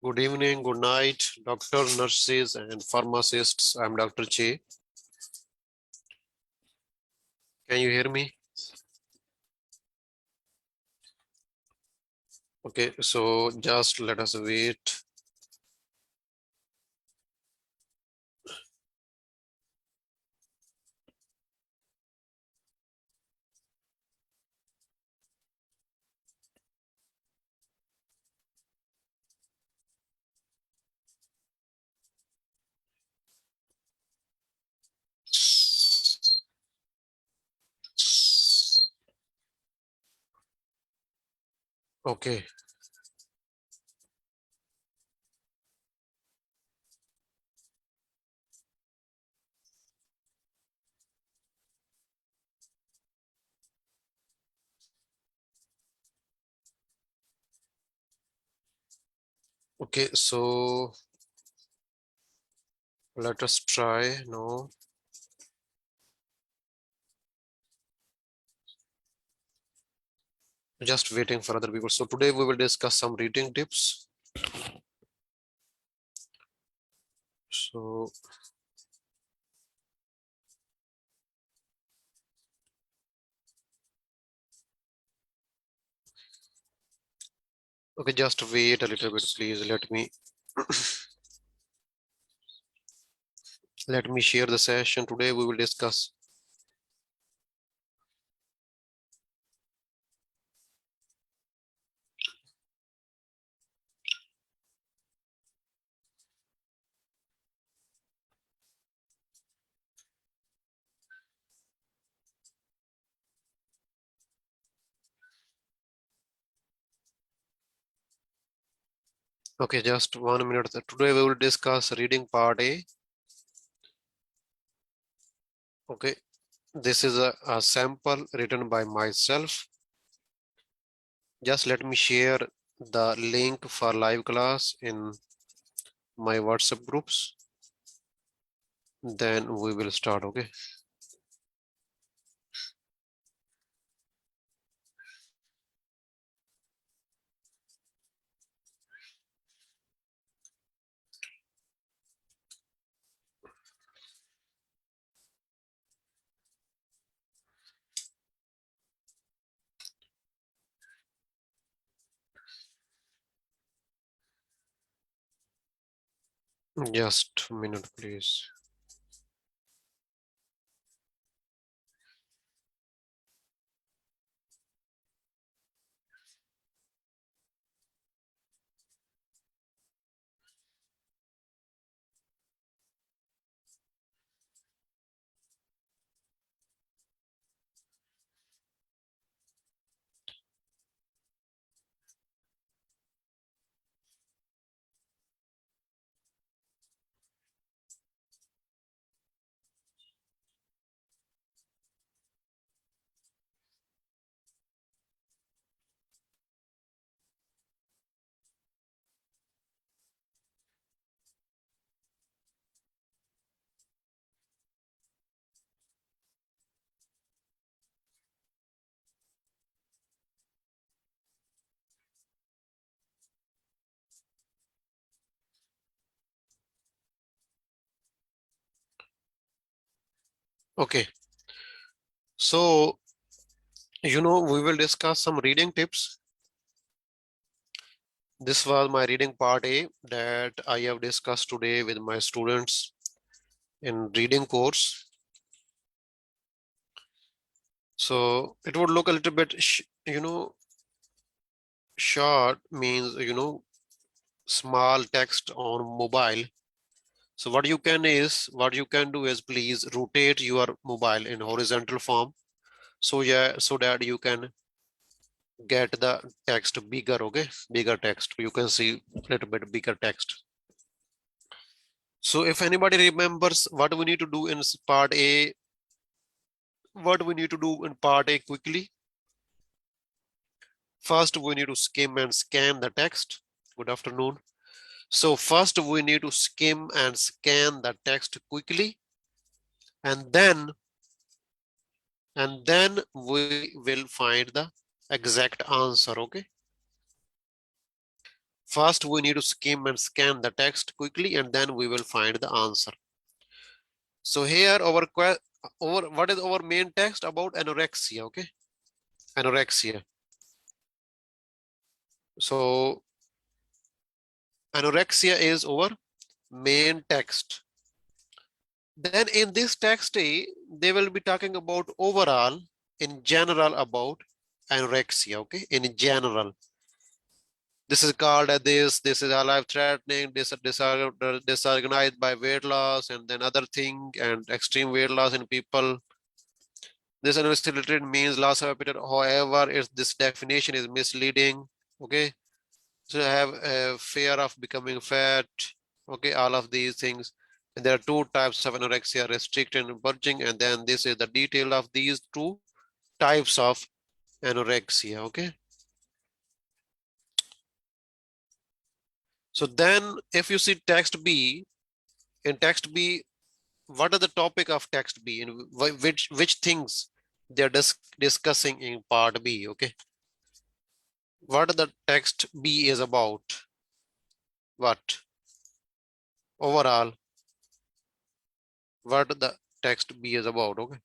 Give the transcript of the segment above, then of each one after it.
Good evening, good night, doctor, nurses, and pharmacists. I'm DrChe. Can you hear me? Okay, so just let us wait. Okay, okay, so let us try now. Just waiting for other people. So today we will discuss some reading tips. So, okay, just wait a little bit, please. Let me share the session. Today we will discuss. Okay, just 1 minute. Today we will discuss reading part A. Okay, this is a sample written by myself. Just let me share the link for live class in my WhatsApp groups. Then we will start. Okay. Just a minute, please. Okay. So, we will discuss some reading tips. This was my reading part A that I have discussed today with my students in reading course. So it would look a little bit, short means, small text on mobile. So what you can do is please rotate your mobile in horizontal form. So yeah, so that you can get the text bigger. Okay, bigger text. You can see a little bit bigger text. So if anybody remembers what we need to do in part A, what we need to do in part A quickly. First, we need to skim and scan the text. Good afternoon. So first we need to skim and scan the text quickly, and then we will find the exact answer. Okay. First, we need to skim and scan the text quickly, and then we will find the answer. So here our what is our main text about anorexia? Okay, anorexia. So anorexia is our main text. Then in this text, they will be talking about overall, in general, about anorexia. Okay, in general, this is called this is a life threatening, disorganized by weight loss, and then other thing, and extreme weight loss in people. This unrestricted means loss of appetite. However, this definition is misleading. Okay, so I have a fear of becoming fat. Okay, all of these things. And there are two types of anorexia: restricted and purging. And then this is the detail of these two types of anorexia. Okay. So then, if you see text B, in text B, what is the topic of text B? In which things they're discussing in part B? Okay. What the text B is about? What overall? What the text B is about? Okay.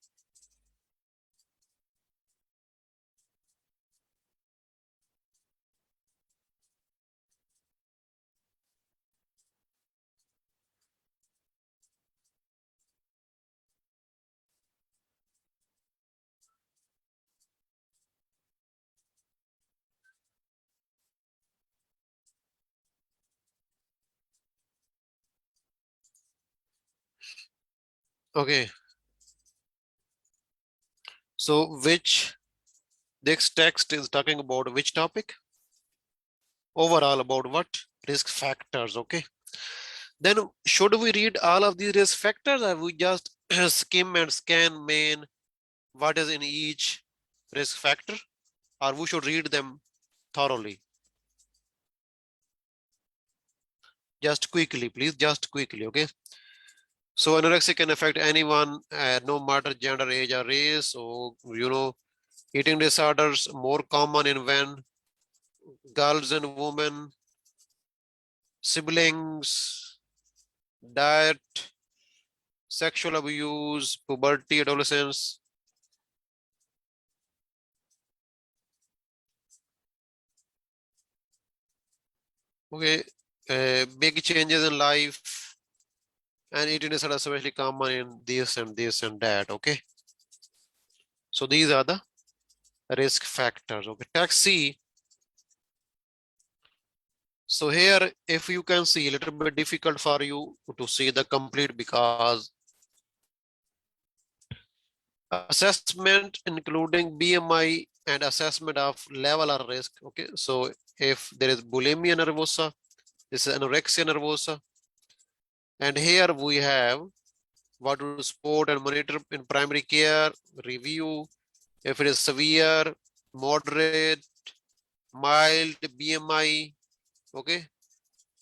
Okay. So which this text is talking about which topic? Overall about what? Risk factors. Okay. Then should we read all of these risk factors, or we just skim and scan main what is in each risk factor, or we should read them thoroughly? Just quickly, please, just quickly. Okay. So anorexia can affect anyone, no matter gender, age, or race. So eating disorders more common in when girls and women, siblings, diet, sexual abuse, puberty, adolescence. Okay, big changes in life, and eating disorders especially common in this and this and that. Okay, so these are the risk factors. Okay, text C. So here, if you can see, a little bit difficult for you to see the complete because assessment including BMI and assessment of level of risk. Okay, so if there is bulimia nervosa, this is anorexia nervosa, and here we have what to support and monitor in primary care, review if it is severe, moderate, mild BMI. Okay,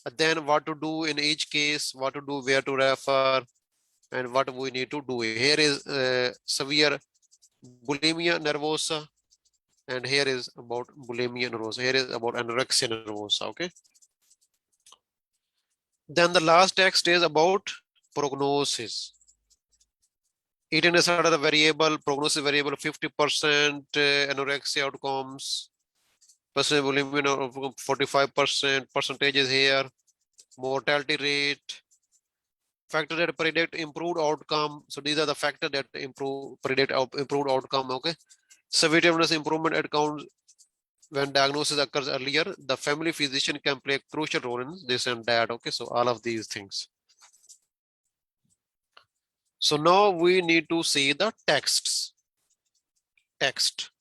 and then what to do in each case, what to do, where to refer, and what we need to do. Here is severe bulimia nervosa, and here is about bulimia nervosa. Here is about anorexia nervosa. Okay. Then the last text is about prognosis. Eating disorder variable, prognosis variable 50%, anorexia outcomes, percent bulimia 45%, percentages here, mortality rate, factor that predict improved outcome. So these are the factors that predict improved outcome. Okay. Severity improvement outcomes when diagnosis occurs earlier. The family physician can play a crucial role in this and that. Okay. So all of these things. So now we need to see the texts. Text.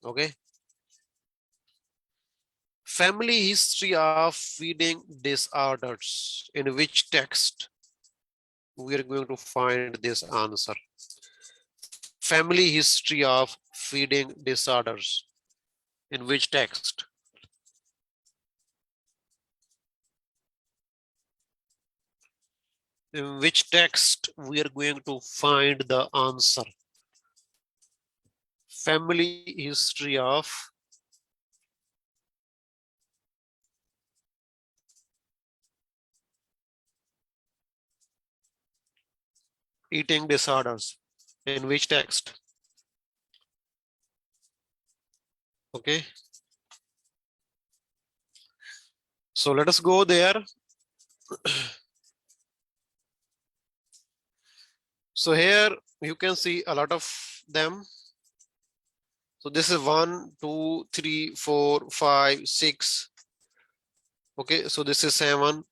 Okay. Family history of feeding disorders. In which text we are going to find this answer? Family history of feeding disorders. In which text? In which text we are going to find the answer? Family history of eating disorders. In which text? Okay. So let us go there. So here you can see a lot of them. So this is 1, 2, 3, 4, 5, 6. Okay, so this is 7.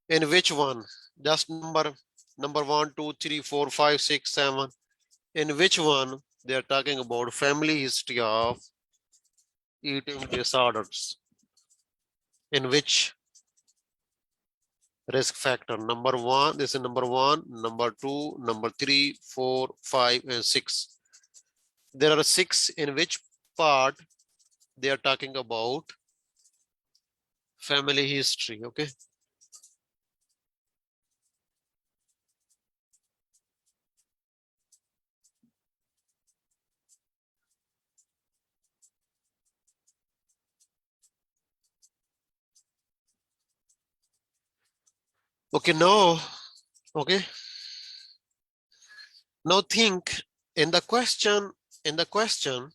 In which one? Just number 1, 2, 3, 4, 5, 6, 7. In which one they are talking about family history of eating disorders? In which risk factor? Number 1, this is number 1, number 2, number 3, 4, 5, and 6. There are 6. In which part they are talking about family history? Okay. Okay, now, okay. Now think in the question, in the question,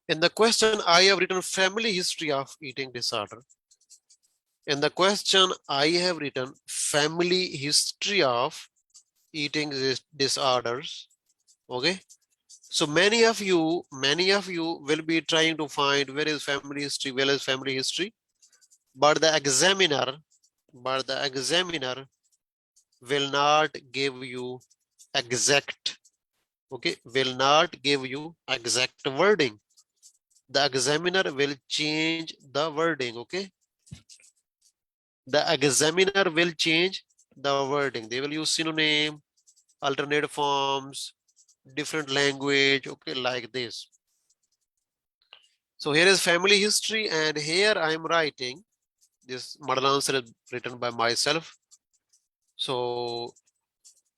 in the question, I have written family history of eating disorder. In the question, I have written family history of eating disorders. Okay. So many of you will be trying to find where is family history, where is family history, but the examiner, will not give you exact, okay, will not give you exact wording. The examiner will change the wording, okay. The examiner will change the wording. They will use synonym, alternate forms, different language, okay, like this. So here is family history, and here I am writing this model answer is written by myself. So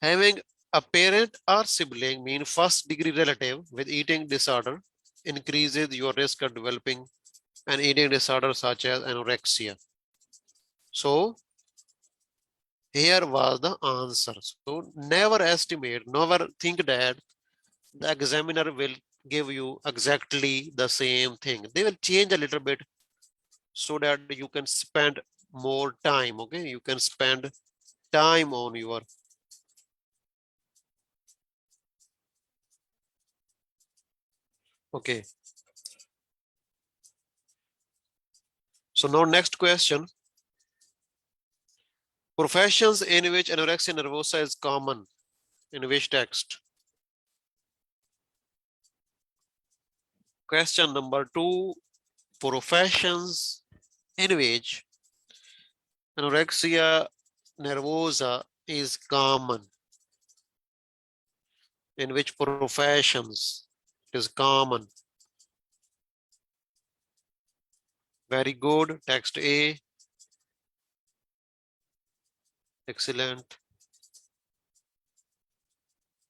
having a parent or sibling mean first degree relative with eating disorder increases your risk of developing an eating disorder such as anorexia. So here was the answer. So never estimate, never think that the examiner will give you exactly the same thing. They will change a little bit so that you can spend more time. Okay, you can spend time on your. Okay. So now next question. Professions in which anorexia nervosa is common. In which text? Question number 2. Professions in which anorexia nervosa is common. In which professions it is common. Very good. Text A. Excellent.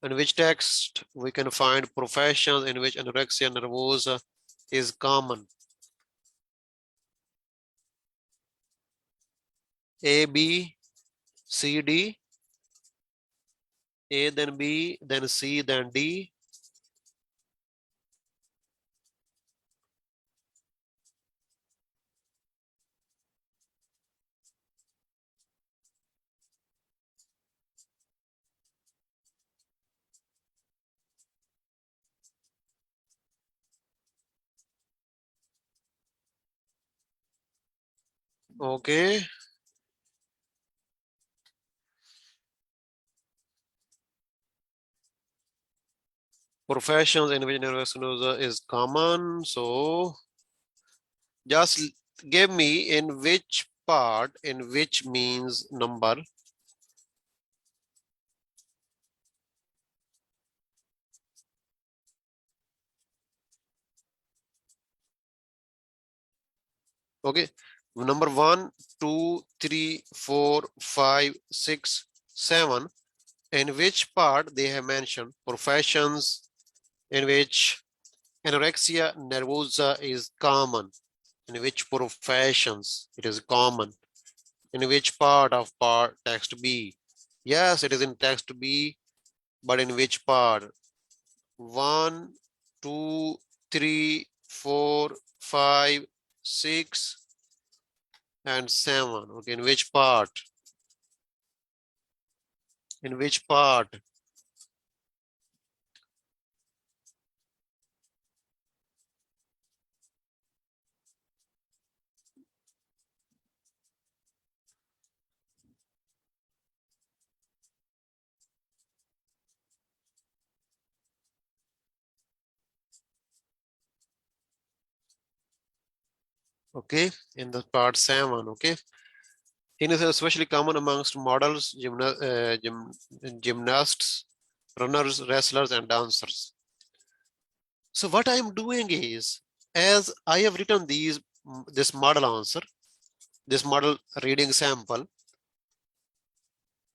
In which text we can find professions in which anorexia nervosa is common? A, B, C, D. A, then B, then C, then D. Okay. Professions in which anorexia nervosa is common. So just give me in which part, in which means number. Okay. Number 1, 2, 3, 4, 5, 6, 7. In which part they have mentioned professions in which anorexia nervosa is common. In which professions it is common. In which part of part text B? Yes, it is in text B, but in which part? 1, 2, 3, 4, 5, 6, and 7. Okay, in which part? In which part? Okay, in the part 7. Okay, it is especially common amongst models, gymnasts, runners, wrestlers, and dancers. So what I am doing is, as I have written this model answer, this model reading sample,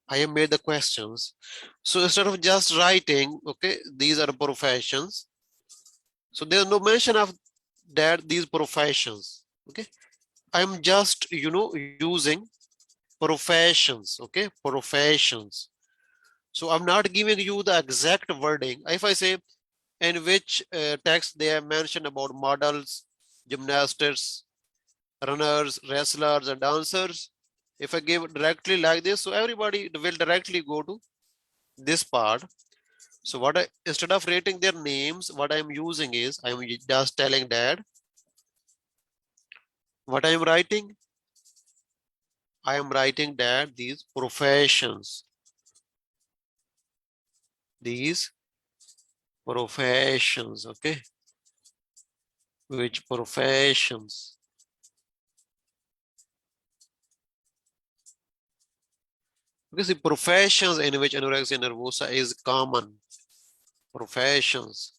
I have made the questions. So instead of just writing, okay, these are professions. So there's no mention of that these professions. Okay, I'm just using professions. Okay, professions. So I'm not giving you the exact wording. If I say in which text they have mentioned about models, gymnastics, runners, wrestlers, and dancers. If I give directly like this, so everybody will directly go to this part. So instead of rating their names, what I'm using is I'm just telling that what I'm writing. I am writing that these professions, okay, which professions? Because the professions in which anorexia nervosa is common. Professions.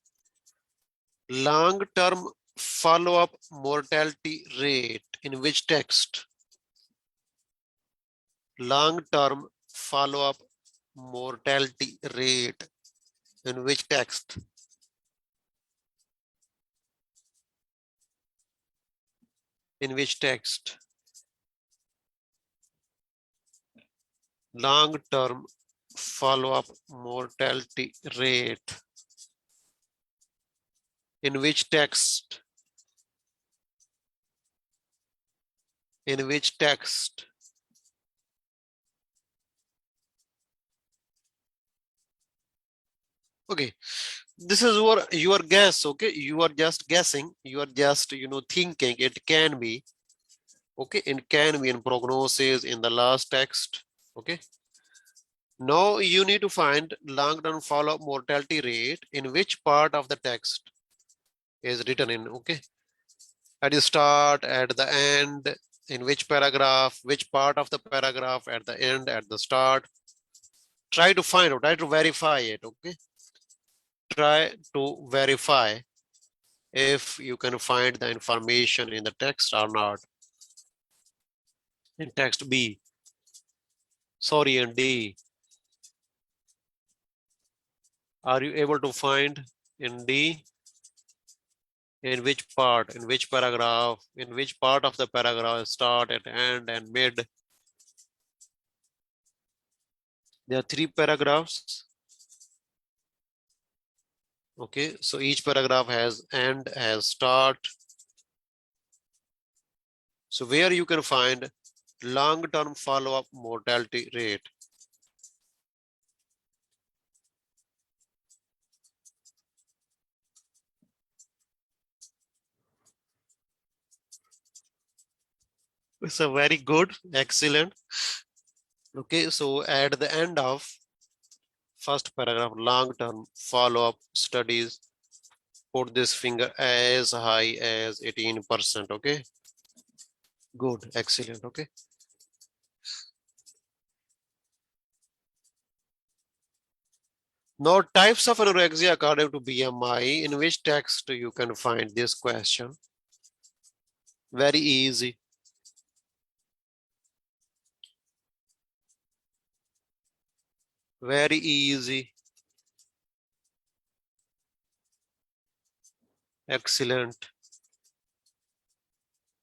Long-term follow-up mortality rate in which text? Long-term follow-up mortality rate in which text? In which text? Long-term follow-up mortality rate in which text? In which text? Okay, this is your guess. Okay, you are just guessing, you are just thinking it can be. Okay, it can be in prognosis in the last text. Okay, now you need to find long-term follow-up mortality rate in which part of the text is written in. Okay, at the start, at the end, in which paragraph, which part of the paragraph, at the end, at the start. Try to find out, try to verify it. Okay, try to verify if you can find the information in the text or not. In text B, sorry, in D, are you able to find in D? In which part, in which paragraph, in which part of the paragraph, start and end and mid? There are 3 paragraphs. Okay, so each paragraph has end, has start. So where you can find long-term follow-up mortality rate? It's a very good, excellent. Okay, so at the end of first paragraph, long-term follow-up studies, put this finger as high as 18%. Okay, good, excellent. Okay, now types of anorexia according to BMI. In which text you can find this question? Very easy. Very easy. Excellent.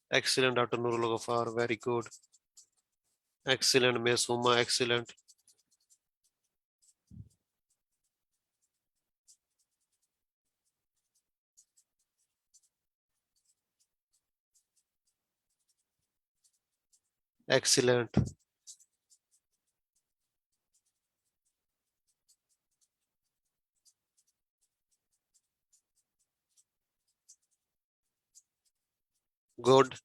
Excellent, Dr. Nurul Ghaffar. Very good. Excellent, Miss Uma, excellent. Excellent. Good.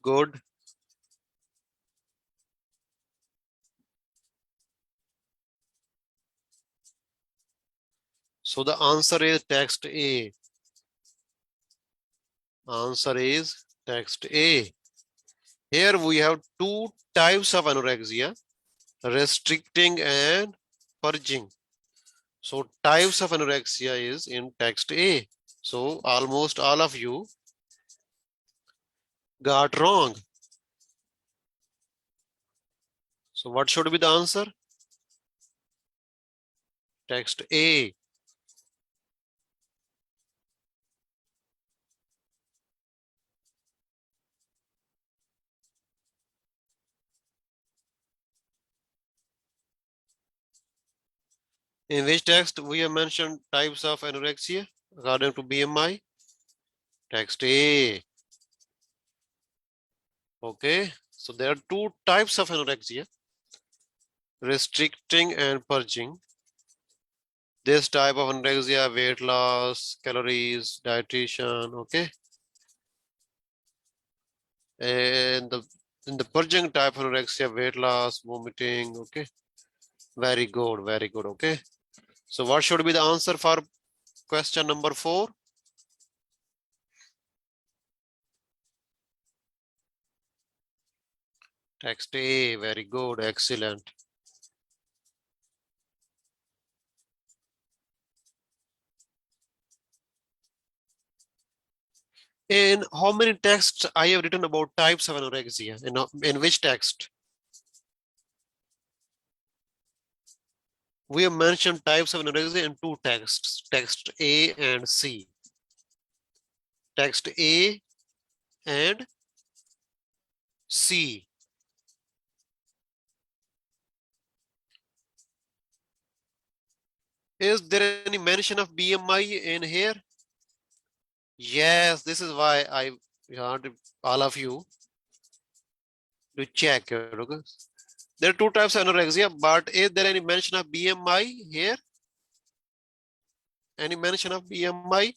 Good. So the answer is text A. Answer is text A. Here we have two types of anorexia, restricting and purging. So types of anorexia is in text A. So almost all of you got wrong. So what should be the answer? Text A. In which text we have mentioned types of anorexia according to BMI? Text A. Okay. So there are two types of anorexia, restricting and purging. This type of anorexia, weight loss, calories, dietitian, okay. And in the purging type anorexia, weight loss, vomiting, okay. Very good, very good, okay. So what should be the answer for question number 4? Text A, very good, excellent. In how many texts I have written about types of anorexia? In which text? We have mentioned types of anorexia in two texts, text A and C. Text A and C. Is there any mention of BMI in here? Yes, this is why I want all of you to check. Okay? There are two types of anorexia, but is there any mention of BMI here? Any mention of BMI?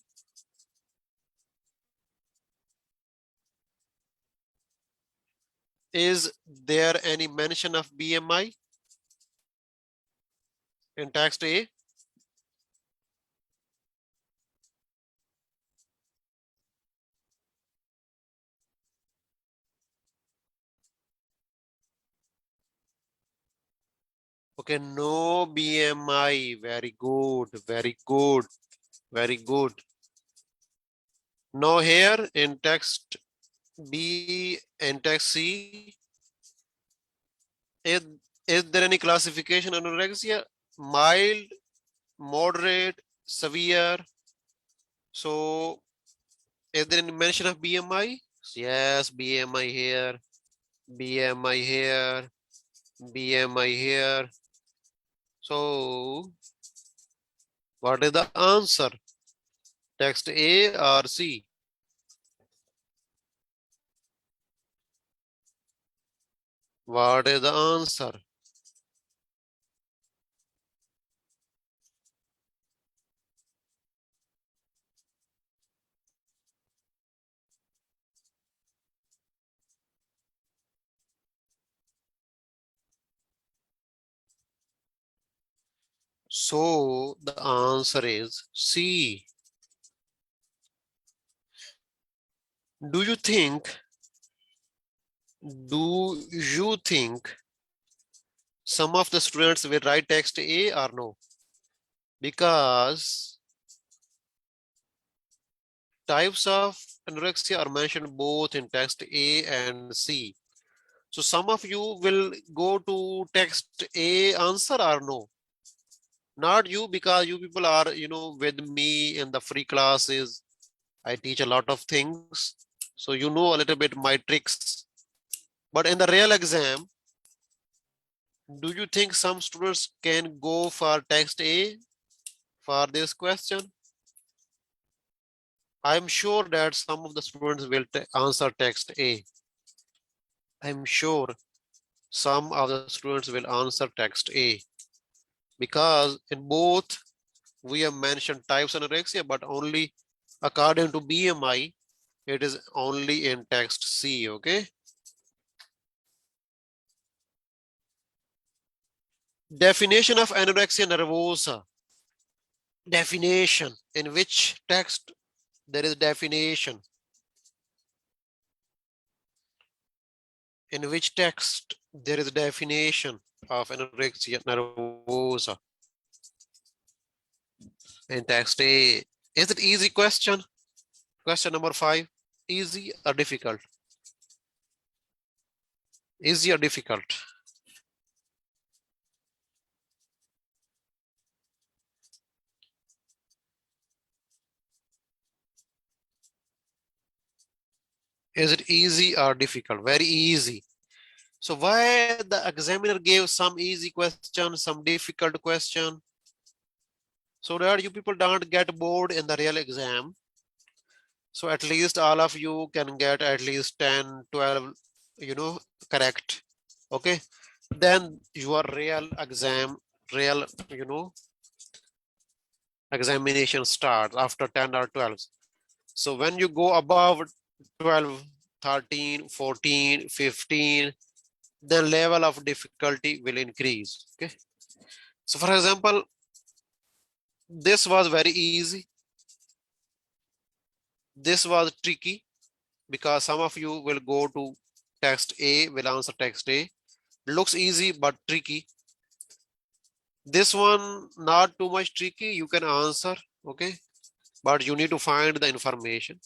Is there any mention of BMI in text A? Okay, no BMI. Very good, very good, very good. No here in text B and text C. Is, is there any classification on anorexia? Mild, moderate, severe. So is there any mention of BMI? Yes, BMI here, BMI here, BMI here. So what is the answer? Text A or C? What is the answer? So the answer is C. Do you think, do you think some of the students will write text A or no? Because types of anorexia are mentioned both in text A and C. So some of you will go to text A answer or no? Not you, because you people are, with me in the free classes. I teach a lot of things. So you know a little bit my tricks. But in the real exam, do you think some students can go for text A for this question? I'm sure that some of the students will answer text A. I'm sure some of the students will answer text A, because in both we have mentioned types of anorexia, but only according to BMI, it is only in text C, okay? Definition of anorexia nervosa. Definition. In which text there is definition? In which text there is definition of anorexia nervosa? In text A. Is it easy question? Question number 5. Easy or difficult? Easy or difficult? Is it easy or difficult? Very easy. So why the examiner gave some easy question, some difficult question? So that you people don't get bored in the real exam. So at least all of you can get at least 10, 12, correct. Okay. Then your real exam, real, examination starts after 10 or 12. So when you go above 12, 13, 14, 15, the level of difficulty will increase. Okay. So for example, this was very easy. This was tricky, because some of you will go to text A, will answer text A. Looks easy, but tricky. This one, not too much tricky. You can answer. Okay. But you need to find the information.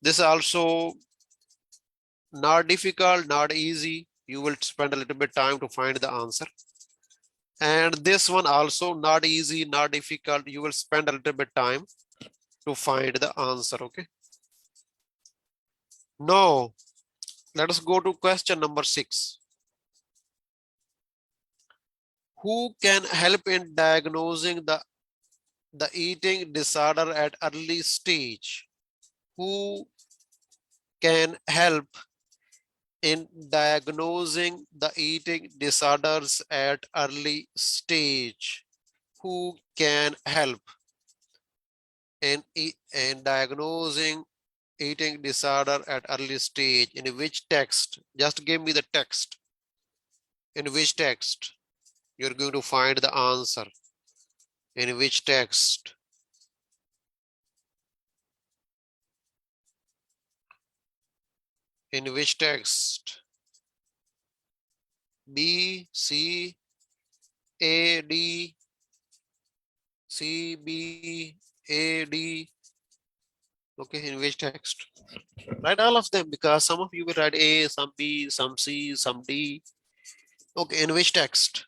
This also not difficult, not easy. You will spend a little bit time to find the answer. And this one also not easy, not difficult. You will spend a little bit time to find the answer. Okay. Now, let us go to question number 6. Who can help in diagnosing the eating disorder at early stage? Who can help in diagnosing the eating disorders at early stage? Who can help in diagnosing eating disorder at early stage? In which text? Just give me the text. In which text you're going to find the answer? In which text? In which text? B, C, A, D, C, B, A, D. Okay, in which text? Write all of them, because some of you will write A, some B, some C, some D. Okay, in which text?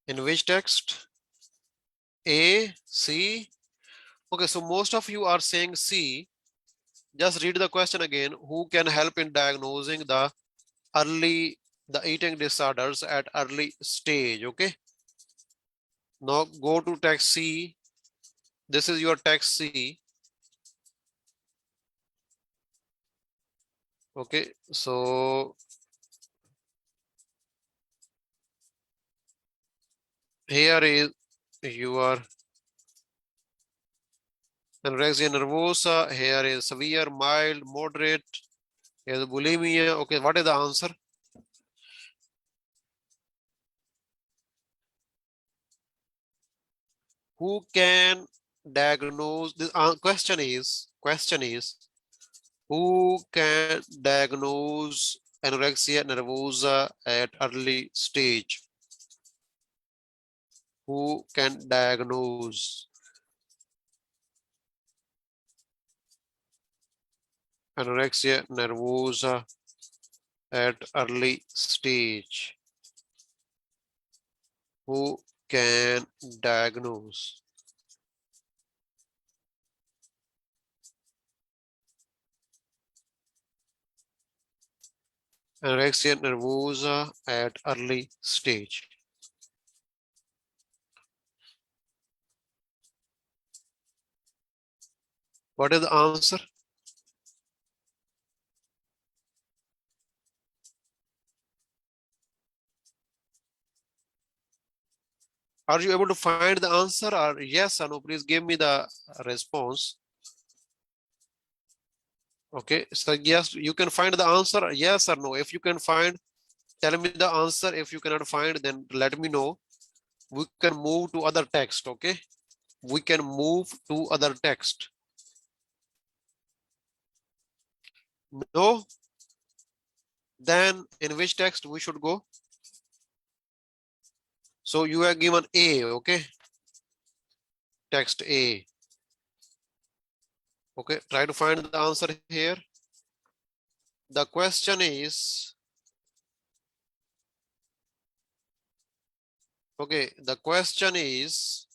In which text? A, C. Okay, so most of you are saying C. Just read the question again. Who can help in diagnosing the eating disorders at early stage? Okay. Now go to text C. This is your text C. Okay, so here is your anorexia nervosa. Here is severe, mild, moderate. Here is bulimia. Okay, what is the answer? Who can diagnose? The question is who can diagnose anorexia nervosa at early stage? Who can diagnose anorexia nervosa at early stage? Who can diagnose? Anorexia nervosa at early stage. What is the answer? Are you able to find the answer or yes or no? Please give me the response. Okay, so yes, you can find the answer, yes or no. If you can find, tell me the answer. If you cannot find, then let me know. We can move to other text, okay? We can move to other text. No? Then in which text we should go? So you are given A, okay? Text A. Okay, try to find the answer here. The question is, okay, the question is,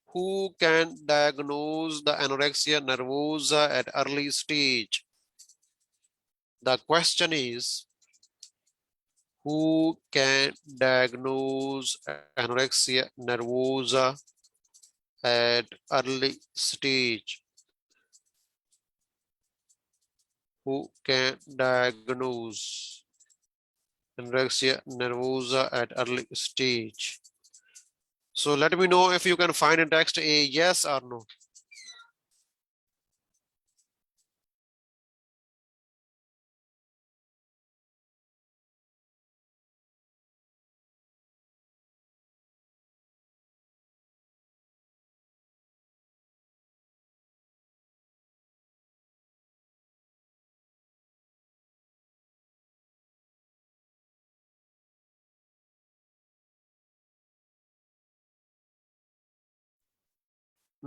who can diagnose the anorexia nervosa at early stage? The question is, who can diagnose anorexia nervosa at early stage? Who can diagnose anorexia nervosa at early stage? So let me know if you can find in text A, yes or no.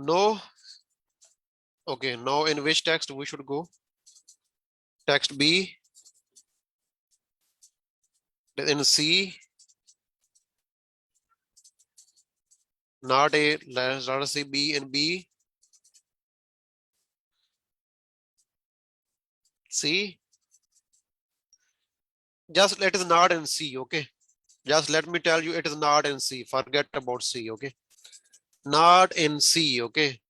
No. Okay, now in which text we should go? Text B, in C, not A, let's say B and B, C. Just let it not in C, okay? Just let me tell you it is not in C. Forget about C, okay? Not in C, okay?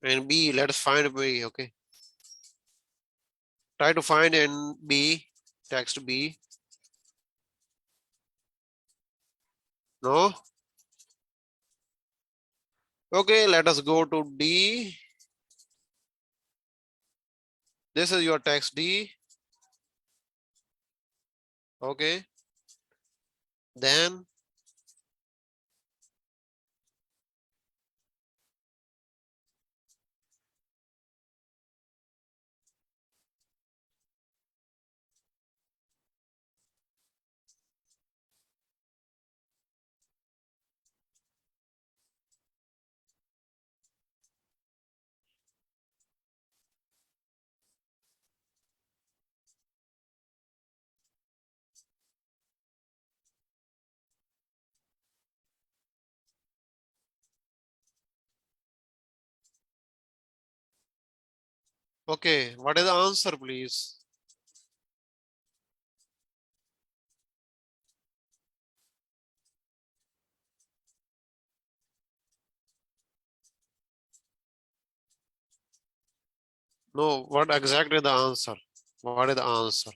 And B, let's find B, okay? Try to find in B, text B. No? Okay, let us go to D. This is your text D. Okay. Then, okay, what is the answer, please? No, what exactly the answer? What is the answer?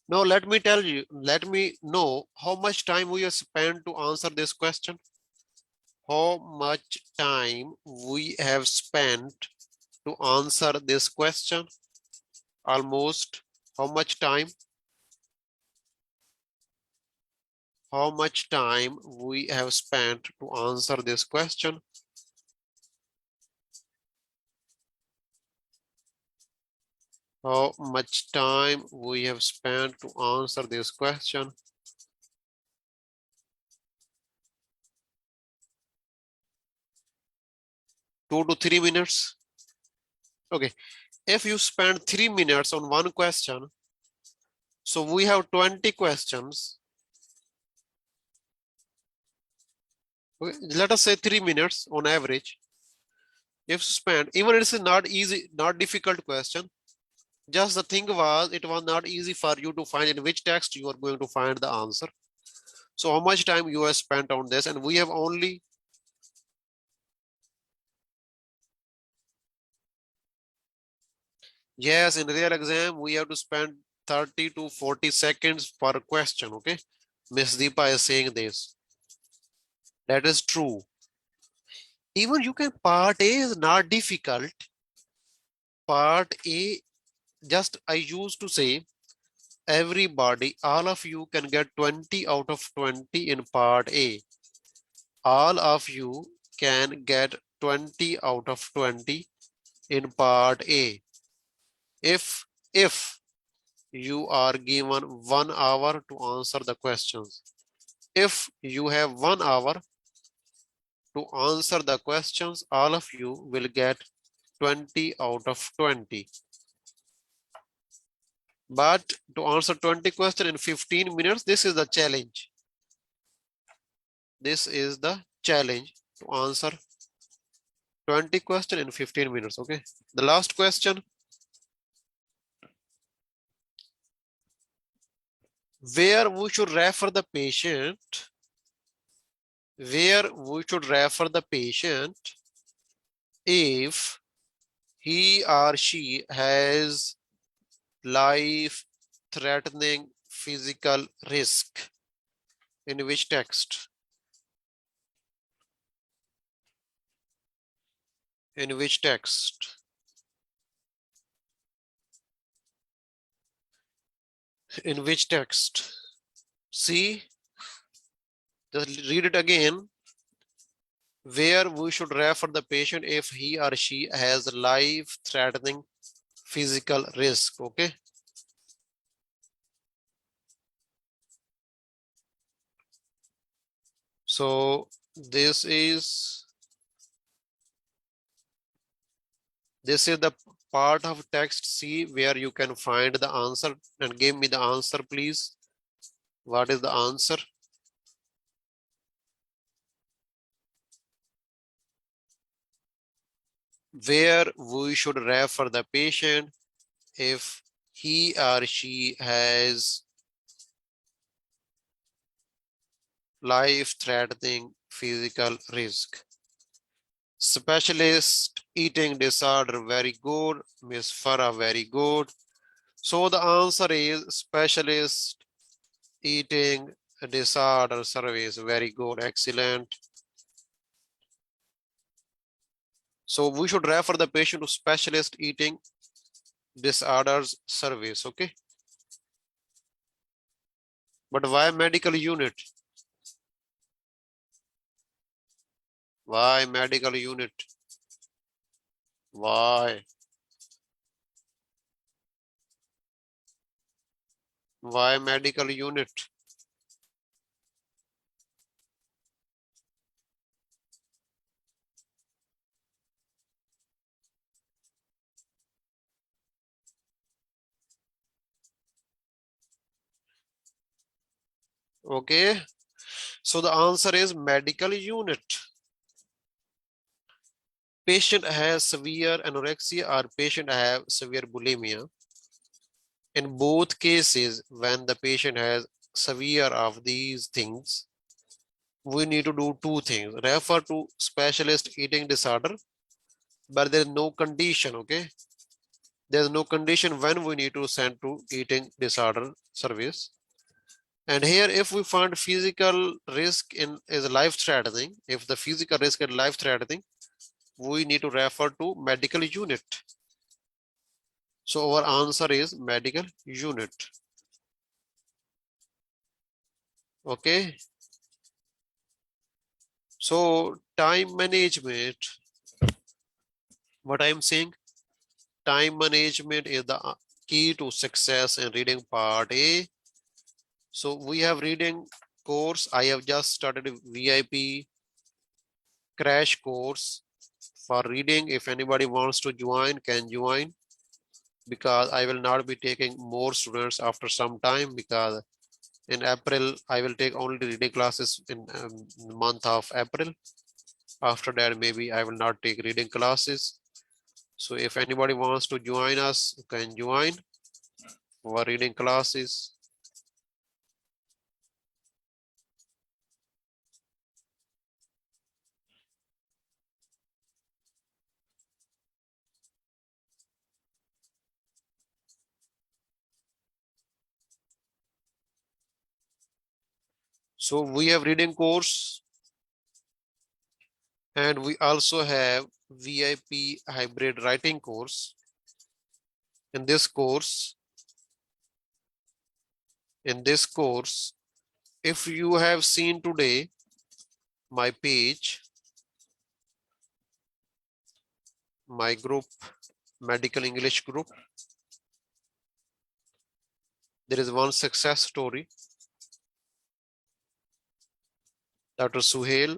No, let me tell you, let me know how much time we have spent to answer this question. How much time we have spent to answer this question? Almost. How much time? How much time we have spent to answer this question? How much time we have spent to answer this question? 2 to 3 minutes. Okay, if you spend 3 minutes on one question, so we have 20 questions. Okay, let us say 3 minutes on average. If you spend, even it's not easy, not difficult question. Just the thing was, it was not easy for you to find in which text you are going to find the answer. So how much time you have spent on this? And we have only, yes, in real exam, we have to spend 30 to 40 seconds per question. Okay. Miss Deepa is saying this. That is true. Even you can, part A is not difficult. Part A, just I used to say, everybody, all of you can get 20 out of 20 in part A. All of you can get 20 out of 20 in part A. If you are given 1 hour to answer the questions. If you have 1 hour to answer the questions, all of you will get 20 out of 20. But to answer 20 questions in 15 minutes, this is the challenge. This is the challenge to answer 20 questions in 15 minutes. Okay. The last question. Where we should refer the patient. Where we should refer the patient if he or she has life-threatening physical risk. In which text? In which text? In which text? See, just read it again. Where we should refer the patient if he or she has life-threatening physical risk. Okay. So this is the part of text C where you can find the answer, and give me the answer, please. What is the answer? Where we should refer the patient if he or she has life-threatening physical risk. Specialist eating disorder, very good. Miss Farah, very good. So the answer is specialist eating disorder service, very good, excellent. So we should refer the patient to specialist eating disorders service, okay? But why medical unit? Why medical unit? Why? Why medical unit? Okay. So the answer is medical unit. Patient has severe anorexia or patient have severe bulimia. In both cases, when the patient has severe of these things, we need to do two things. Refer to specialist eating disorder, but there is no condition, okay? There's no condition when we need to send to eating disorder service. And here, if we find physical risk in is life-threatening, if the physical risk is life-threatening, we need to refer to medical unit. So our answer is medical unit. Okay. So time management, what I'm saying, time management is the Key to success in reading part A. So we have reading course. I have just started a VIP crash course for reading. If anybody wants to join, can join, because I will not be taking more students after some time, because in April I will take only reading classes in the month of April. After that, maybe I will not take reading classes. So if anybody wants to join us, you can join for reading classes. So we have reading course, and we also have VIP hybrid writing course. In this course, if you have seen today my page, my group, medical English group, there is one success story. Dr. Suhail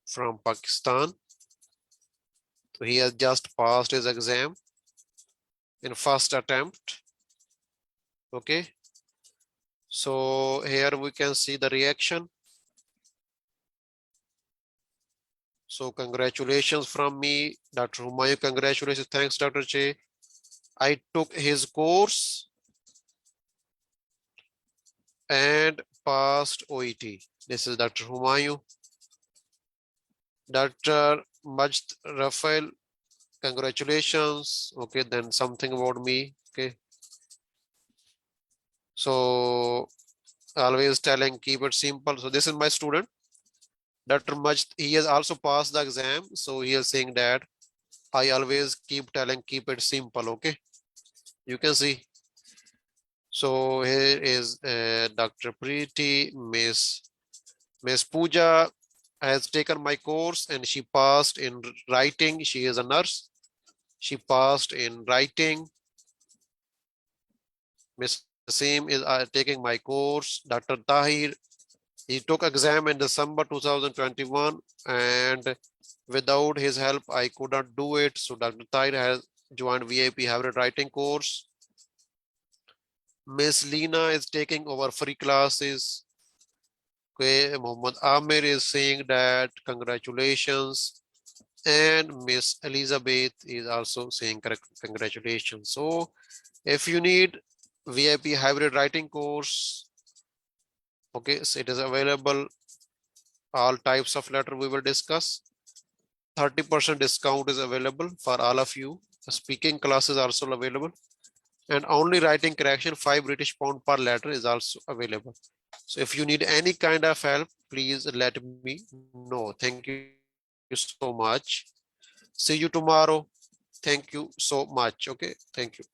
from Pakistan. So he has just passed his exam in first attempt. Okay. So here we can see the reaction. So congratulations from me, Dr. Humayun. Congratulations. Thanks, DrChe. I took his course and passed OET. This is Dr. Humayun. Dr. Majd Rafael, congratulations. Okay, then something about me. Okay. So always telling keep it simple. So this is my student, Dr. Majd. He has also passed the exam. So he is saying that I always keep telling keep it simple. Okay. You can see. So here is Dr. Preeti, Miss Pooja has taken my course and she passed in writing. She is a nurse. She passed in writing. Miss Naseem is taking my course. Dr. Tahir, he took exam in December 2021, and without his help, I could not do it. So Dr. Tahir has joined VIP hybrid writing course. Miss Lena is taking over free classes. Okay, Muhammad Amir is saying that congratulations, and Miss Elizabeth is also saying congratulations. So if you need VIP hybrid writing course, okay, so it is available. All types of letter we will discuss. 30% discount is available for all of you. Speaking classes are also available, and only writing correction 5 British pound per letter is also available. So if you need any kind of help, please let me know. Thank you so much. See you tomorrow. Thank you so much. Okay. Thank you.